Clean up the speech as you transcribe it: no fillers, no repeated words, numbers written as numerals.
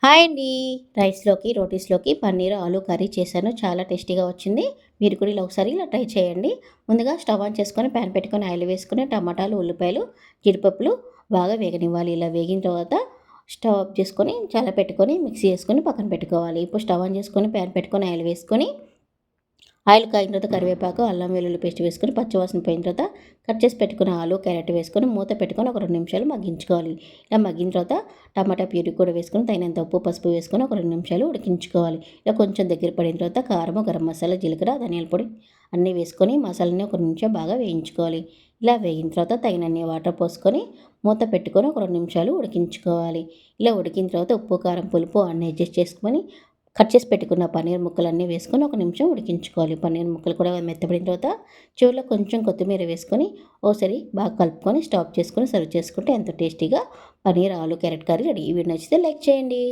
Hi అండి. రైస్‌లోకి, రోటీస్‌లోకి పన్నీర్ ఆలు కర్రీ చేశాను. చాలా టేస్టీగా వచ్చింది. మీరు కూడా ఇలా ఒకసారి ఇలా ట్రై చేయండి. ముందుగా స్టవ్ ఆన్ చేసుకొని పాన్ పెట్టుకొని ఆయిల్ వేసుకొని టమాటాలు, ఉల్లిపాయలు, జీడిపప్పులు బాగా వేగనివ్వాలి. ఇలా వేగిన తర్వాత స్టవ్ ఆఫ్ చేసుకొని చల్లపెట్టుకొని మిక్సీ చేసుకొని పక్కన పెట్టుకోవాలి. ఇప్పుడు స్టవ్ ఆన్ చేసుకొని పాన్ పెట్టుకొని ఆయిల్ వేసుకొని ఆయిల్ కాగిన తర్వాత కరివేపాకు, అల్లం వెల్లుల్లి పేస్ట్ వేసుకొని పచ్చివాసన పోయిన తర్వాత కట్ చేసి పెట్టుకున్న ఆలు, క్యారెట్ వేసుకొని మూత పెట్టుకొని ఒక 2 నిమిషాలు మగ్గించుకోవాలి. ఇలా మగ్గిన తర్వాత టమాటా ప్యూరీ కూడా వేసుకొని తగినంత ఉప్పు, పసుపు వేసుకొని ఒక 2 నిమిషాలు ఉడికించుకోవాలి. ఇలా కొంచెం దగ్గర పడిన తర్వాత కారము, గరం మసాలా, జీలకర్ర, ధనియాల పొడి అన్నీ వేసుకొని మసాలాని ఒక నిమిషం బాగా వేయించుకోవాలి. ఇలా వేగిన తర్వాత తగినన్ని వాటర్ పోసుకొని మూత పెట్టుకొని ఒక 2 నిమిషాలు ఉడికించుకోవాలి. ఇలా ఉడికిన తర్వాత ఉప్పు, కారం, పులుపు అన్నీ అడ్జస్ట్ చేసుకొని కట్ చేసి పెట్టుకున్న పన్నీర్ ముక్కలన్నీ వేసుకొని ఒక నిమిషం ఉడికించుకోవాలి. పన్నీర్ ముక్కలు కూడా మెత్తబడిన తర్వాత చివరిలో కొంచెం కొత్తిమీర వేసుకొని ఓసారి బాగా కలుపుకొని స్టాప్ చేసుకొని సర్వ్ చేసుకుంటే ఎంతో టేస్టీగా పన్నీర్ ఆలు క్యారెట్ కర్రీ రెడీ. ఈ వీడియో నచ్చితే లైక్ చేయండి.